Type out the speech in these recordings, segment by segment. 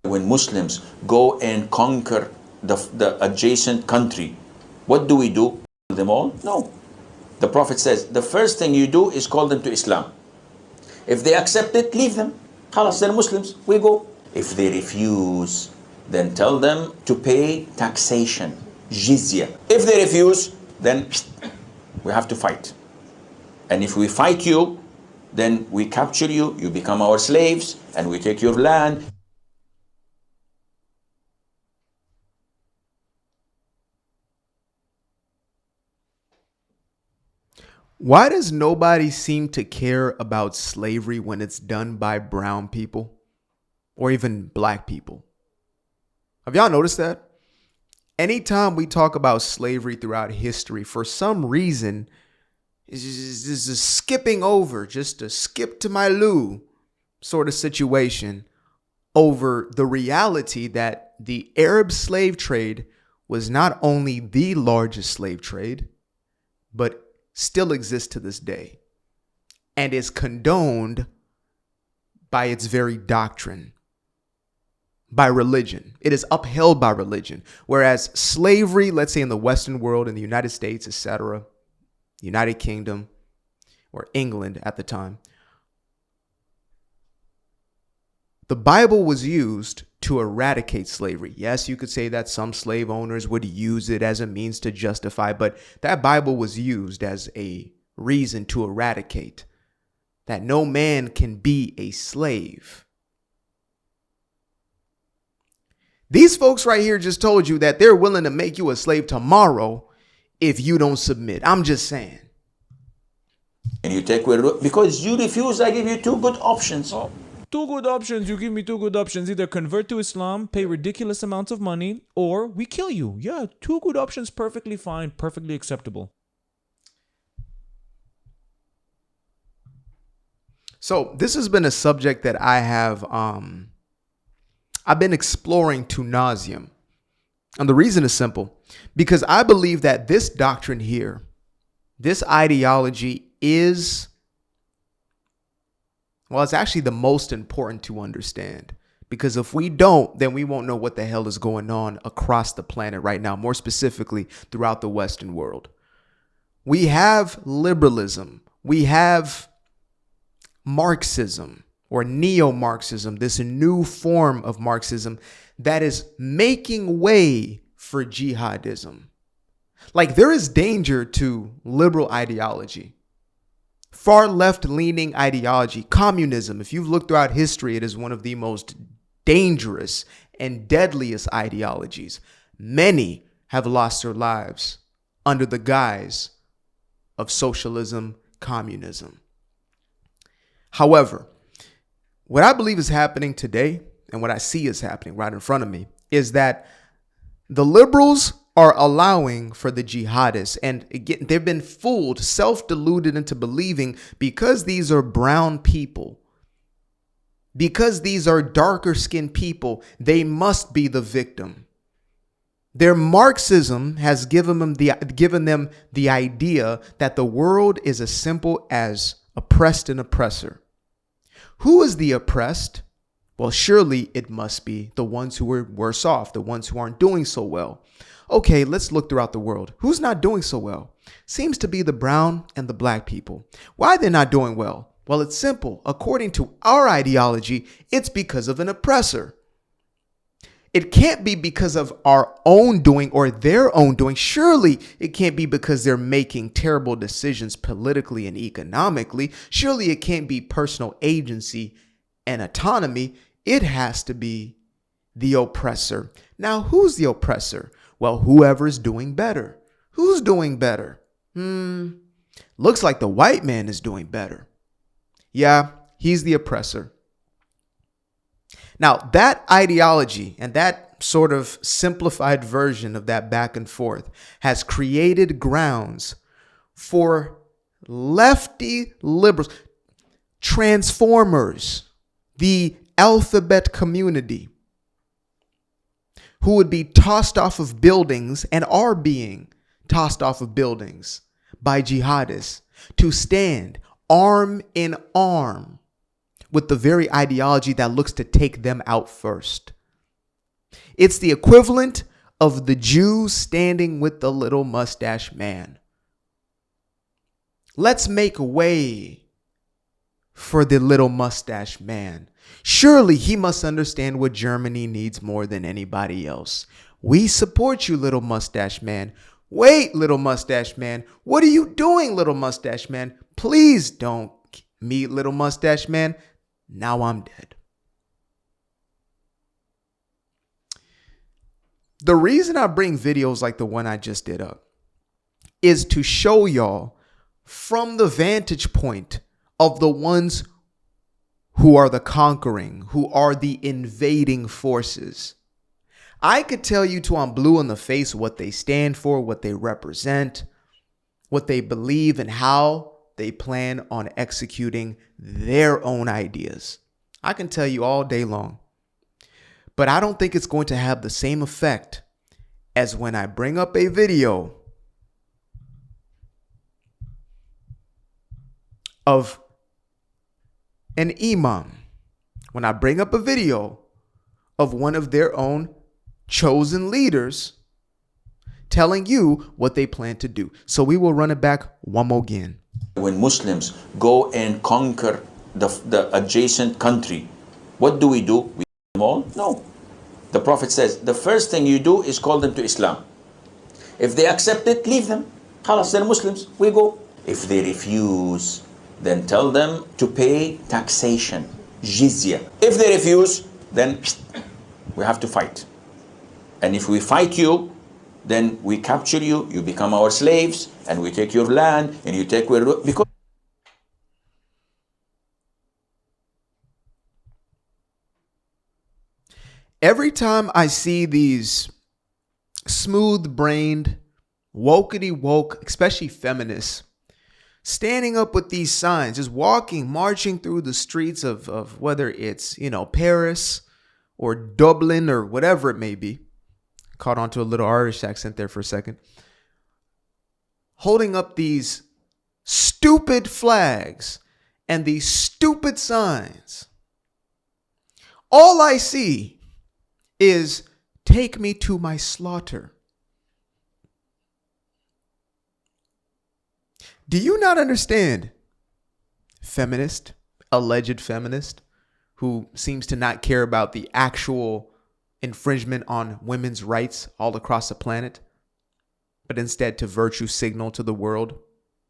When Muslims go and conquer the adjacent country, what do we do? Kill them all? No. The Prophet says, the first thing you do is call them to Islam. If they accept it, leave them. Khalas, they're Muslims, we go. If they refuse, then tell them to pay taxation, jizya. If they refuse, then we have to fight. And if we fight you, then we capture you, you become our slaves, and we take your land. Why does nobody seem to care about slavery when it's done by brown people or even black people? Have y'all noticed that? Anytime we talk about slavery throughout history, for some reason, it's just skipping over, just a skip to my loo sort of situation over the reality that the Arab slave trade was not only the largest slave trade, but still exists to this day and is condoned by its very doctrine, by religion. It is upheld by religion. Whereas slavery, let's say in the Western world, in the United States, etc., United Kingdom, or England at the time, the Bible was used to eradicate slavery. Yes, you could say that some slave owners would use it as a means to justify, but that Bible was used as a reason to eradicate, that no man can be a slave. These folks right here just told you that they're willing to make you a slave tomorrow if you don't submit. I'm just saying. And you take because you refuse, I give you two good options. Oh. Two good options. You give me two good options. Either convert to Islam, pay ridiculous amounts of money, or we kill you. Yeah, two good options. Perfectly fine. Perfectly acceptable. So this has been a subject that I have I've been exploring to nauseam. And the reason is simple. Because I believe that this doctrine here, this ideology is, well, it's actually the most important to understand, because if we don't, then we won't know what the hell is going on across the planet right now, more specifically throughout the Western world. We have liberalism. We have Marxism or neo-Marxism, this new form of Marxism that is making way for jihadism. Like, there is danger to liberal ideology. Far left-leaning ideology, communism, if you've looked throughout history, it is one of the most dangerous and deadliest ideologies. Many have lost their lives under the guise of socialism, communism. However, what I believe is happening today, and what I see is happening right in front of me, is that the liberals are allowing for the jihadists, and again, they've been fooled, self-deluded into believing because these are brown people, because these are darker skinned people, they must be the victim. Their Marxism has given them the idea that the world is as simple as oppressed and oppressor. Who is the oppressed? Well, surely it must be the ones who are worse off, the ones who aren't doing so well. Okay, let's look throughout the world. Who's not doing so well? Seems to be the brown and the black people. Why they're not doing well? Well, it's simple. According to our ideology, it's because of an oppressor. It can't be because of our own doing or their own doing. Surely it can't be because they're making terrible decisions politically and economically. Surely it can't be personal agency and autonomy. It has to be the oppressor. Now, who's the oppressor? Well, whoever's doing better. Who's doing better? Looks like the white man is doing better. Yeah, he's the oppressor. Now, that ideology and that sort of simplified version of that back and forth has created grounds for lefty liberals, transformers, the alphabet community, who would be tossed off of buildings and are being tossed off of buildings by jihadists to stand arm in arm with the very ideology that looks to take them out first. It's the equivalent of the Jews standing with the little mustache man. Let's make way for the little mustache man. Surely he must understand what Germany needs more than anybody else. We support you, little mustache man. Wait, little mustache man. What are you doing, little mustache man? Please don't meet little mustache man. Now I'm dead. The reason I bring videos like the one I just did up is to show y'all from the vantage point of the ones who are the conquering, who are the invading forces. I could tell you till I'm blue in the face what they stand for, what they represent, what they believe, and how they plan on executing their own ideas. I can tell you all day long. But I don't think it's going to have the same effect as when I bring up a video of an imam, when I bring up a video of one of their own chosen leaders telling you what they plan to do. So we will run it back one more again. When Muslims go and conquer the adjacent country, what do? We kill them all? No. The Prophet says, the first thing you do is call them to Islam. If they accept it, leave them. Khalas, they're Muslims, we go. If they refuse, then tell them to pay taxation, jizya. If they refuse, then we have to fight. And if we fight you, then we capture you, you become our slaves, and we take your land, and you take where, because every time I see these smooth-brained, wokety woke, especially feminists, standing up with these signs, just walking, marching through the streets of whether it's, Paris or Dublin or whatever it may be. Caught onto a little Irish accent there for a second. Holding up these stupid flags and these stupid signs. All I see is take me to my slaughter. Do you not understand, feminist, alleged feminist, who seems to not care about the actual infringement on women's rights all across the planet, but instead to virtue signal to the world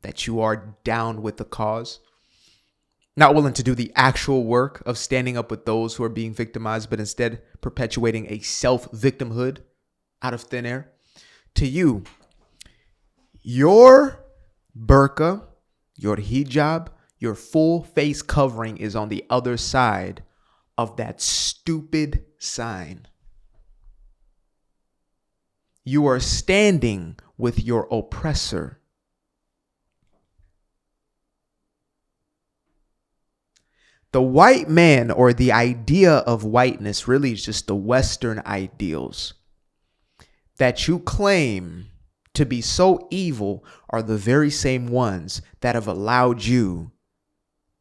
that you are down with the cause? Not willing to do the actual work of standing up with those who are being victimized, but instead perpetuating a self-victimhood out of thin air. To you, your burqa, your hijab, your full face covering is on the other side of that stupid sign. You are standing with your oppressor. The white man, or the idea of whiteness, really is just the Western ideals that you claim to be so evil are the very same ones that have allowed you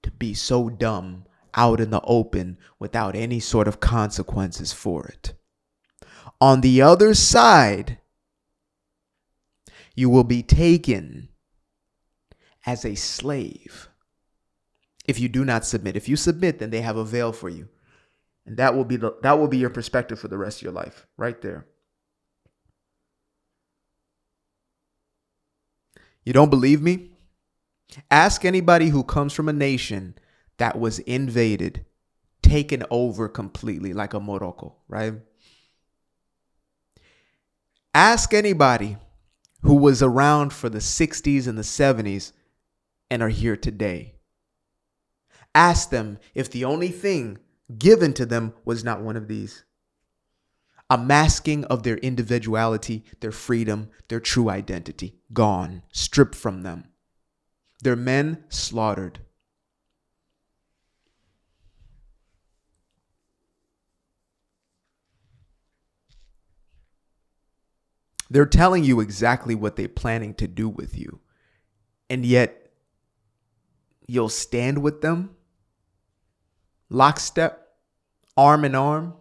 to be so dumb out in the open without any sort of consequences for it. On the other side, you will be taken as a slave if you do not submit. If you submit, then they have a veil for you. And that will be your perspective for the rest of your life, right there. You don't believe me? Ask anybody who comes from a nation that was invaded, taken over completely, like a Morocco, right? Ask anybody who was around for the 60s and the 70s and are here today. Ask them if the only thing given to them was not one of these. A masking of their individuality, their freedom, their true identity. Gone, stripped from them. Their men slaughtered. They're telling you exactly what they're planning to do with you. And yet, you'll stand with them, lockstep, arm in arm.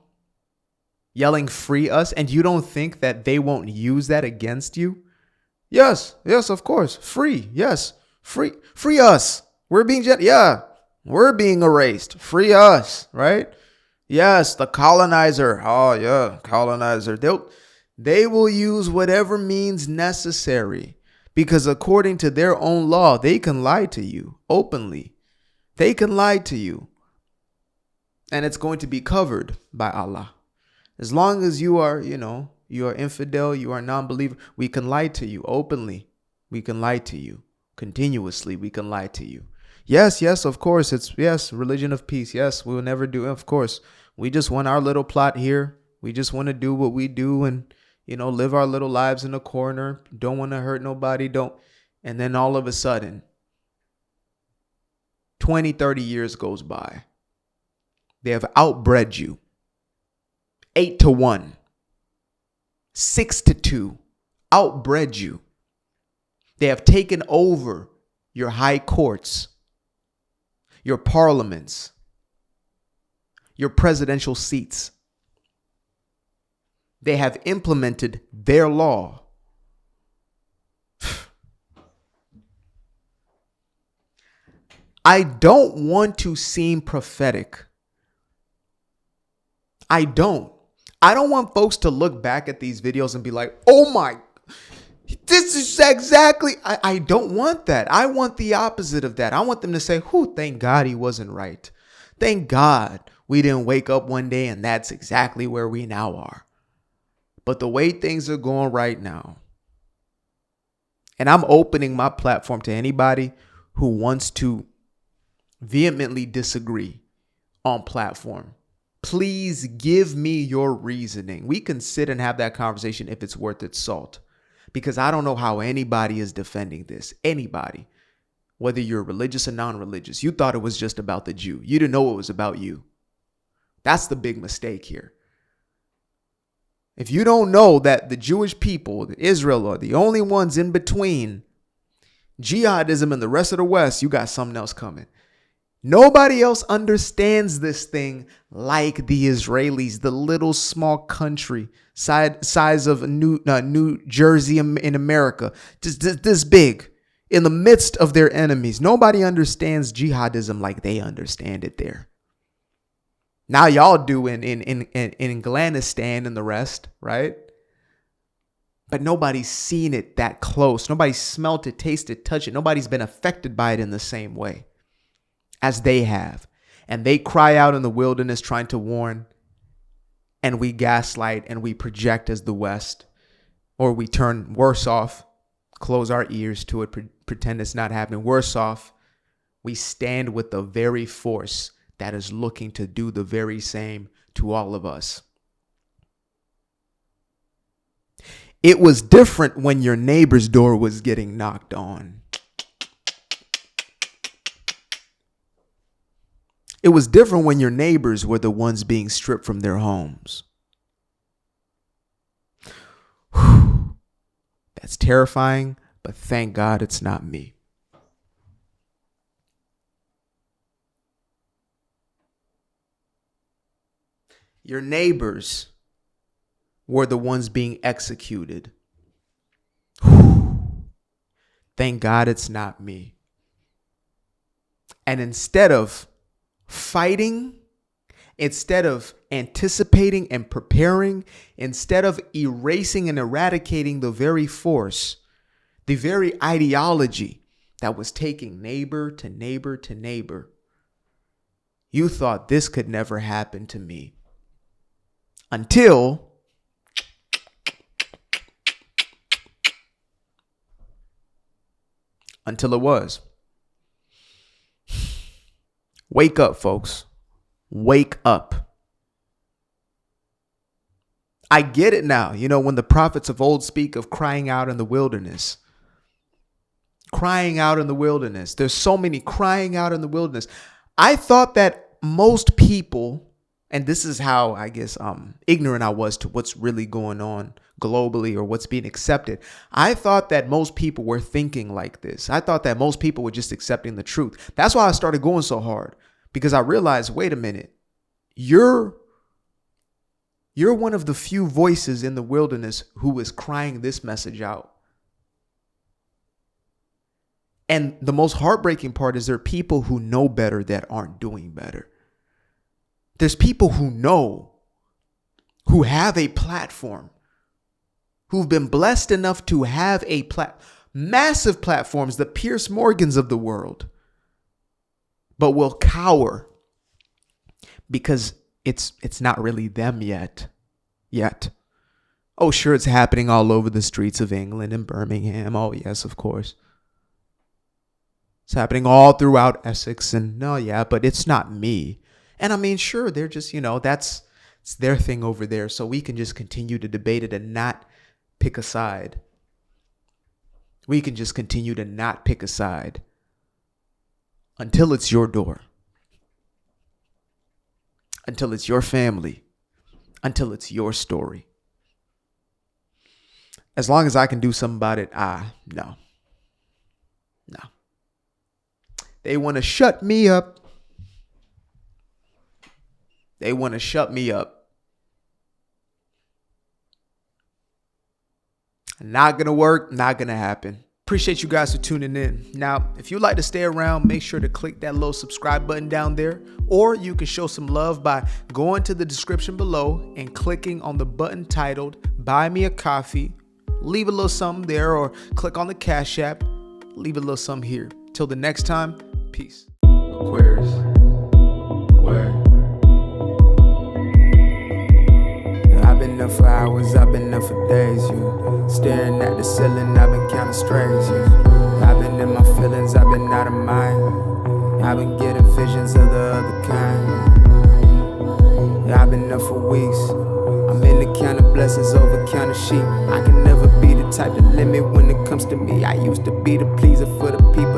yelling free us, and you don't think that they won't use that against you? Yes, of course. Free, yes. Free us. We're being we're being erased. Free us, right? Yes, the colonizer. Oh yeah, colonizer. They will use whatever means necessary, because according to their own law, they can lie to you openly. They can lie to you. And it's going to be covered by Allah. As long as you are, you are infidel, you are non-believer, we can lie to you openly. We can lie to you continuously. We can lie to you. Yes, of course. It's religion of peace. Yes, we will never do. Of course, we just want our little plot here. We just want to do what we do and, live our little lives in a corner. Don't want to hurt nobody. And then all of a sudden, 20, 30 years goes by. They have outbred you 8-1, 6-2, outbred you. They have taken over your high courts, your parliaments, your presidential seats. They have implemented their law. I don't want to seem prophetic. I don't want folks to look back at these videos and be like, oh my, this is exactly, I don't want that. I want the opposite of that. I want them to say, thank God he wasn't right. Thank God we didn't wake up one day and that's exactly where we now are. But the way things are going right now, and I'm opening my platform to anybody who wants to vehemently disagree on platform. Please give me your reasoning. We can sit and have that conversation if it's worth its salt, because I don't know how anybody is defending this. Anybody, whether you're religious or non-religious, you thought it was just about the Jew. You didn't know it was about you. That's the big mistake here. If you don't know that the Jewish people, Israel, are the only ones in between jihadism and the rest of the West, you got something else coming. Nobody else understands this thing like the Israelis, the little small country size of New Jersey in America, just this big, in the midst of their enemies. Nobody understands jihadism like they understand it there. Now y'all do in Afghanistan and the rest, right? But nobody's seen it that close. Nobody's smelt it, tasted, touched it. Nobody's been affected by it in the same way as they have. And they cry out in the wilderness trying to warn, and we gaslight and we project as the West, or we turn worse off, close our ears to it, pretend it's not happening. Worse off, we stand with the very force that is looking to do the very same to all of us. It was different when your neighbor's door was getting knocked on. It was different when your neighbors were the ones being stripped from their homes. Whew. That's terrifying, but thank God it's not me. Your neighbors were the ones being executed. Whew. Thank God it's not me. And instead of fighting, instead of anticipating and preparing, instead of erasing and eradicating the very force, the very ideology that was taking neighbor to neighbor to neighbor, you thought this could never happen to me. Until it was. Wake up, folks. Wake up. I get it now. When the prophets of old speak of crying out in the wilderness. Crying out in the wilderness. There's so many crying out in the wilderness. I thought that most people, and this is how I guess ignorant I was to what's really going on globally or what's being accepted. I thought that most people were thinking like this. I thought that most people were just accepting the truth. That's why I started going so hard, because I realized, wait a minute, you're You're one of the few voices in the wilderness who is crying this message out. And the most heartbreaking part is there are people who know better that aren't doing better. There's people who know, who have a platform, who've been blessed enough to have massive platforms, the Piers Morgans of the world, but will cower because it's not really them yet. Oh, sure, it's happening all over the streets of England and Birmingham. Oh, yes, of course. It's happening all throughout Essex, and no, yeah, but it's not me. And I mean, sure, they're just, it's their thing over there. So we can just continue to debate it and not pick a side. We can just continue to not pick a side until it's your door, until it's your family, until it's your story. As long as I can do something about it, no. They want to shut me up. Not going to work, not going to happen. Appreciate you guys for tuning in. Now, if you'd like to stay around, make sure to click that little subscribe button down there, or you can show some love by going to the description below and clicking on the button titled Buy Me a Coffee. Leave a little something there, or click on the Cash App. Leave a little something here. Till the next time, peace. Aquarius. Where? I've been up for hours, I've been up for days, staring at the ceiling, I've been counting strays, I've been in my feelings, I've been out of mind, I've been getting visions of the other kind, I've been up for weeks, I'm in the count of blessings over count of sheep, I can never be the type to limit when it comes to me, I used to be the pleaser for the people